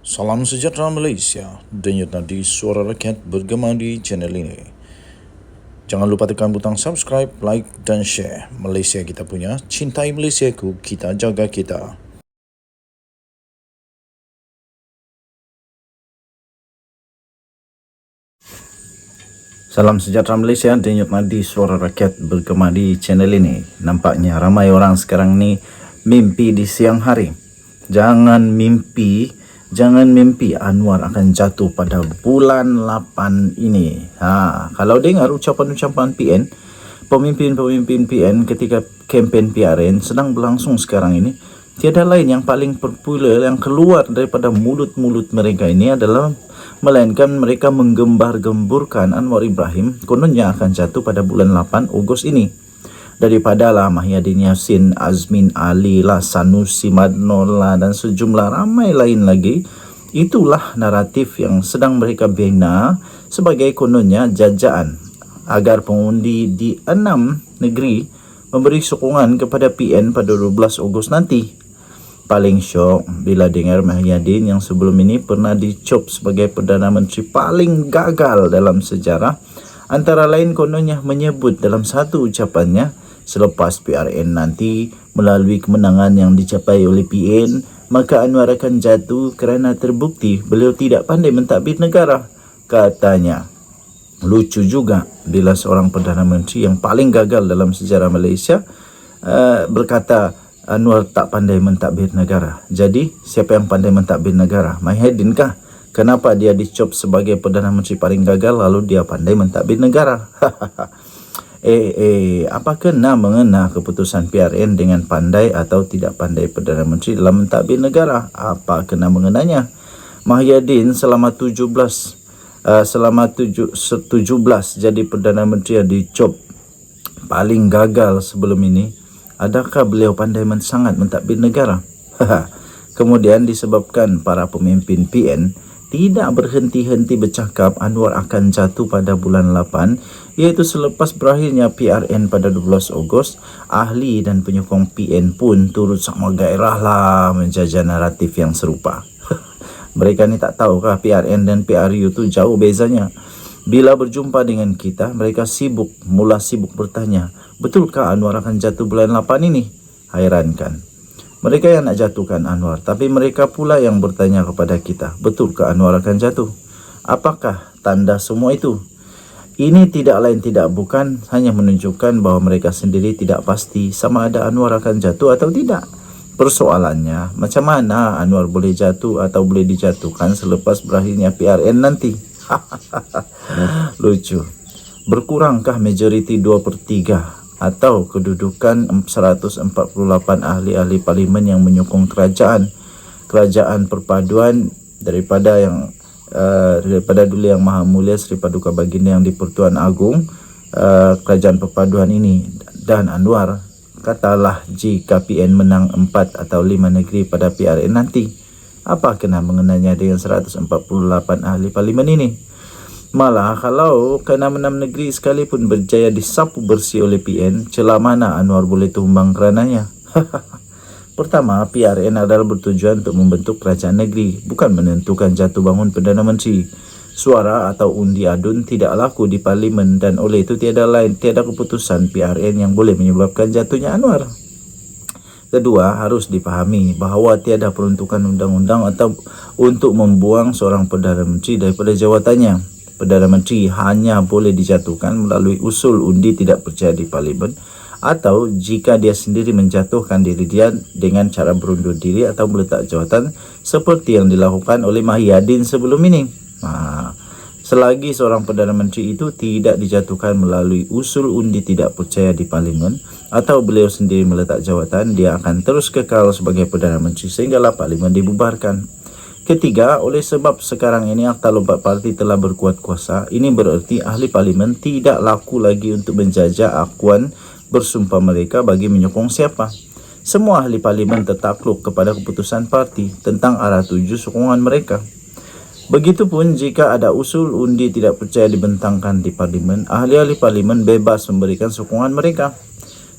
Salam sejahtera Malaysia, denyut nadi suara rakyat bergema di channel ini. Jangan lupa tekan butang subscribe, like dan share. Malaysia kita punya, cintai Malaysiaku, kita jaga kita. Salam sejahtera Malaysia, denyut nadi suara rakyat bergema di channel ini. Nampaknya ramai orang sekarang ni mimpi di siang hari. Jangan mimpi Anwar akan jatuh pada bulan 8 ini. Kalau dengar ucapan-ucapan PN, pemimpin-pemimpin PN ketika kempen PRN sedang berlangsung sekarang ini, tiada lain yang paling popular yang keluar daripada mulut-mulut mereka ini adalah melainkan mereka menggembar-gemburkan Anwar Ibrahim kononnya akan jatuh pada bulan 8 Ogos ini. Daripada lah Mahyadin Yassin, Azmin Ali lah, Sanusi Madnor lah, dan sejumlah ramai lain lagi. Itulah naratif yang sedang mereka bina sebagai kononnya jajaan agar pengundi di 6 negeri memberi sokongan kepada PN pada 12 Ogos nanti. Paling syok bila dengar Mahyadin yang sebelum ini pernah dicop sebagai Perdana Menteri paling gagal dalam sejarah, antara lain kononnya menyebut dalam satu ucapannya, selepas PRN nanti melalui kemenangan yang dicapai oleh PN, maka Anwar akan jatuh kerana terbukti beliau tidak pandai mentadbir negara. Katanya, lucu juga bila seorang Perdana Menteri yang paling gagal dalam sejarah Malaysia berkata Anwar tak pandai mentadbir negara. Jadi, siapa yang pandai mentadbir negara? Mahyadin kah? Kenapa dia dicop sebagai Perdana Menteri paling gagal lalu dia pandai mentadbir negara? Apa kena mengena keputusan PRN dengan pandai atau tidak pandai Perdana Menteri dalam mentadbir negara? Apa kena mengenanya? Mahyadin selama 17 jadi Perdana Menteri yang dicop paling gagal sebelum ini. Adakah beliau pandai sangat mentadbir negara? Kemudian disebabkan para pemimpin PN tidak berhenti-henti bercakap Anwar akan jatuh pada bulan 8, iaitu selepas berakhirnya PRN pada 12 Ogos, ahli dan penyokong PN pun turut sama gairah lah menjajah naratif yang serupa. Mereka ni tak tahukah PRN dan PRU tu jauh bezanya? Bila berjumpa dengan kita, mereka mula sibuk bertanya, betulkah Anwar akan jatuh bulan 8 ini? Hairankan. Mereka yang nak jatuhkan Anwar, tapi mereka pula yang bertanya kepada kita, betulkah Anwar akan jatuh? Apakah tanda semua itu? Ini tidak lain tidak bukan hanya menunjukkan bahawa mereka sendiri tidak pasti sama ada Anwar akan jatuh atau tidak. Persoalannya, macam mana Anwar boleh jatuh atau boleh dijatuhkan selepas berakhirnya PRN nanti? Lucu. Berkurangkah majoriti 2/3 atau kedudukan 148 ahli-ahli parlimen yang menyokong kerajaan perpaduan daripada dulu yang Maha Mulia Seri Paduka Baginda yang di-Pertuan Agong, kerajaan perpaduan ini dan Anwar, katalah jika PN menang 4 atau 5 negeri pada PRN nanti, apa kena mengenanya dengan 148 ahli parlimen ini? Malah kalau ke-6 negeri sekalipun berjaya disapu bersih oleh PN, celah mana Anwar boleh tumbang kerananya? Pertama, PRN adalah bertujuan untuk membentuk kerajaan negeri, bukan menentukan jatuh bangun Perdana Menteri. Suara atau undi adun tidak laku di parlimen dan oleh itu tiada keputusan PRN yang boleh menyebabkan jatuhnya Anwar. Kedua, harus dipahami bahawa tiada peruntukan undang-undang atau untuk membuang seorang Perdana Menteri daripada jawatannya. Perdana Menteri hanya boleh dijatuhkan melalui usul undi tidak percaya di parlimen atau jika dia sendiri menjatuhkan diri dia dengan cara berundur diri atau meletak jawatan seperti yang dilakukan oleh Mahyadin sebelum ini. Selagi seorang Perdana Menteri itu tidak dijatuhkan melalui usul undi tidak percaya di parlimen atau beliau sendiri meletak jawatan, dia akan terus kekal sebagai Perdana Menteri sehinggalah parlimen dibubarkan. Ketiga, oleh sebab sekarang ini Akta Lompat Parti telah berkuat kuasa, ini bererti ahli parlimen tidak laku lagi untuk menjajah akuan bersumpah mereka bagi menyokong siapa. Semua ahli parlimen tertakluk kepada keputusan parti tentang arah tuju sokongan mereka. Begitupun jika ada usul undi tidak percaya dibentangkan di parlimen, ahli-ahli parlimen bebas memberikan sokongan mereka.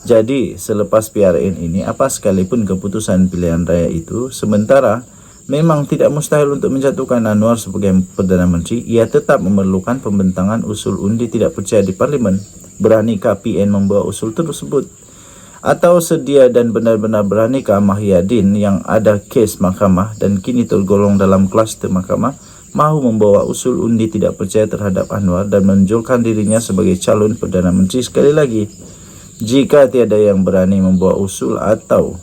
Jadi, selepas PRN ini, apa sekalipun keputusan pilihan raya itu, sementara Memang tidak mustahil untuk menjatuhkan Anwar sebagai Perdana Menteri. Ia tetap memerlukan pembentangan usul undi tidak percaya di Parlimen. Beranikah PN membawa usul tersebut? Atau sedia dan benar-benar beranikah Mahyadin yang ada kes mahkamah dan kini tergolong dalam kluster mahkamah mahu membawa usul undi tidak percaya terhadap Anwar dan menunjukkan dirinya sebagai calon Perdana Menteri sekali lagi? Jika tiada yang berani membawa usul atau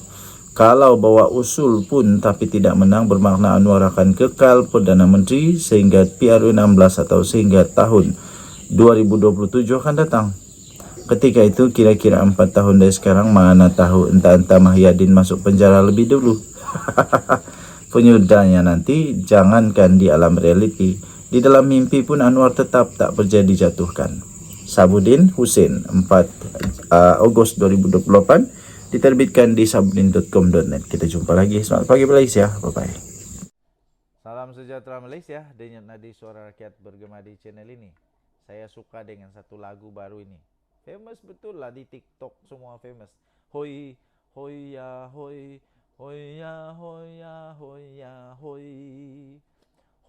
kalau bawa usul pun tapi tidak menang, bermakna Anwar akan kekal Perdana Menteri sehingga PRU16 atau sehingga tahun 2027 akan datang. Ketika itu kira-kira 4 tahun dari sekarang, mana tahu entah-entah Mahyadin masuk penjara lebih dulu. Penyudahnya nanti jangankan di alam realiti, di dalam mimpi pun Anwar tetap tak berjaya dijatuhkan. Sabudin Hussein 4 Ogos 2028, diterbitkan di sabudin.com.net. Kita jumpa lagi. Selamat pagi Malaysia. Bye-bye. Salam sejahtera Malaysia, denyut nadi suara rakyat bergema di channel ini. Saya suka dengan satu lagu baru ini. Famous betul lah di TikTok, semua famous. Hoi, hoi ya hoi, hoi ya hoi ya hoi ya hoi.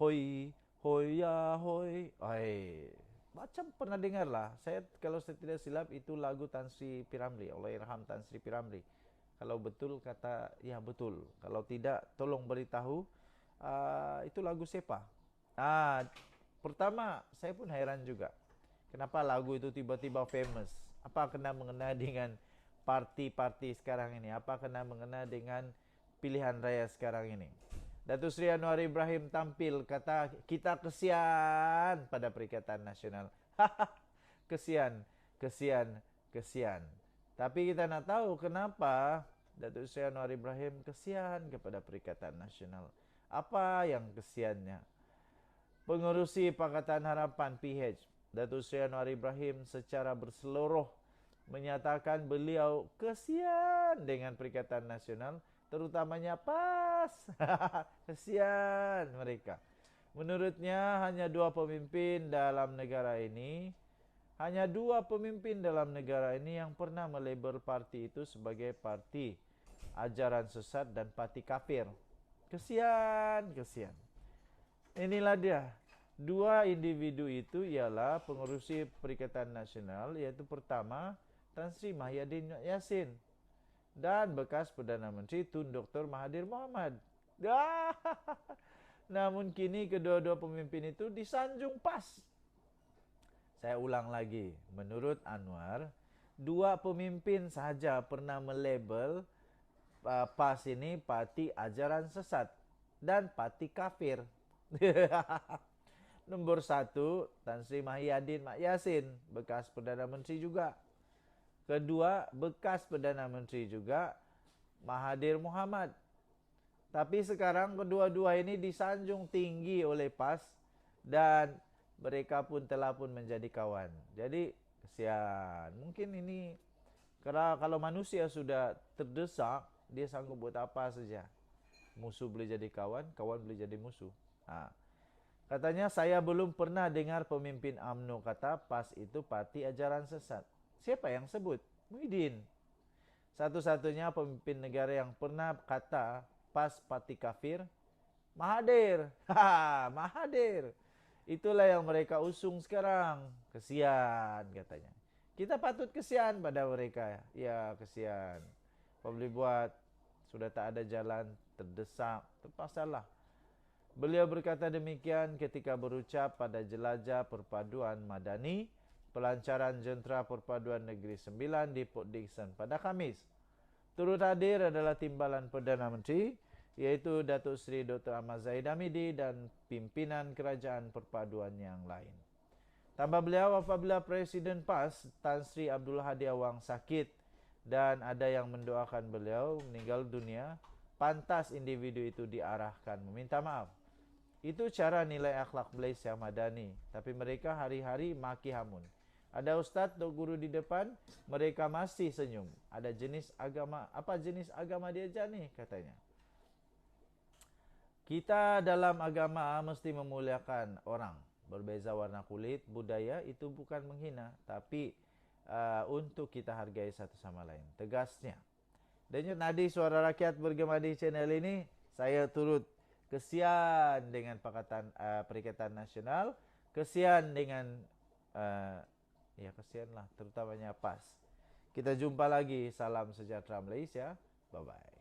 Hoi, hoi ya hoi. Macam pernah dengar lah. Kalau saya tidak silap itu lagu Tan Sri P. Ramlee, Allahyarham Tan Sri P. Ramlee. Kalau betul kata ya betul. Kalau tidak tolong beritahu. Itu lagu siapa? Pertama saya pun heran juga. Kenapa lagu itu tiba-tiba famous? Apa kena mengena dengan parti-parti sekarang ini? Apa kena mengena dengan pilihan raya sekarang ini? Datuk Seri Anwar Ibrahim tampil kata kita kesian pada Perikatan Nasional. Kesian, kesian, kesian. Tapi kita nak tahu kenapa Datuk Seri Anwar Ibrahim kesian kepada Perikatan Nasional. Apa yang kesiannya? Pengerusi Pakatan Harapan PH Datuk Seri Anwar Ibrahim secara berseluruh menyatakan beliau kesian dengan Perikatan Nasional, terutamanya PAS. Kesian mereka. Menurutnya hanya dua pemimpin dalam negara ini yang pernah melabel parti itu sebagai parti ajaran sesat dan parti kafir. Kesian, kesian. Inilah dia. Dua individu itu ialah pengerusi Perikatan Nasional, yaitu pertama Tan Sri Mahyadin Yassin dan bekas Perdana Menteri Tun Dr. Mahathir Mohamad. Namun kini kedua-dua pemimpin itu disanjung PAS. Saya ulang lagi, menurut Anwar, dua pemimpin saja pernah melabel PAS ini parti ajaran sesat dan parti kafir. Nombor 1, Tan Sri Mahyadin Yassin, bekas Perdana Menteri juga. Kedua, bekas Perdana Menteri juga, Mahathir Mohamad. Tapi sekarang kedua-dua ini disanjung tinggi oleh PAS dan mereka pun telah pun menjadi kawan. Jadi kesian. Mungkin ini karena kalau manusia sudah terdesak, dia sanggup buat apa saja. Musuh boleh jadi kawan, kawan boleh jadi musuh. Katanya saya belum pernah dengar pemimpin UMNO kata PAS itu parti ajaran sesat. Siapa yang sebut? Muhyiddin. Satu-satunya pemimpin negara yang pernah kata PAS parti kafir, Mahathir. Mahathir. Itulah yang mereka usung sekarang. Kesian katanya. Kita patut kesian pada mereka. Ya kesian. Apa boleh buat? Sudah tak ada jalan, terdesak, terpaksalah. Beliau berkata demikian ketika berucap pada Jelajah Perpaduan Madani, pelancaran Jentera Perpaduan Negeri Sembilan di Port Dickson pada Khamis. Turut hadir adalah timbalan Perdana Menteri, yaitu Datuk Seri Dr. Ahmad Zahid Hamidi dan pimpinan kerajaan perpaduan yang lain. Tambah beliau, apabila Presiden PAS Tan Sri Abdul Hadi Awang sakit dan ada yang mendoakan beliau meninggal dunia, pantas individu itu diarahkan meminta maaf. Itu cara nilai akhlak Malaysia Madani. Tapi mereka hari-hari maki hamun. Ada ustaz atau guru di depan, mereka masih senyum. Ada jenis agama, apa jenis agama dia ajar ni katanya. Kita dalam agama mesti memuliakan orang. Berbeza warna kulit, budaya itu bukan menghina, tapi untuk kita hargai satu sama lain. Tegasnya. Denyut nadi suara rakyat bergema di channel ini, saya turut kesian dengan Perikatan Nasional, kesian dengan ya kesian lah, terutamanya PAS. Kita jumpa lagi. Salam sejahtera Malaysia. Bye bye.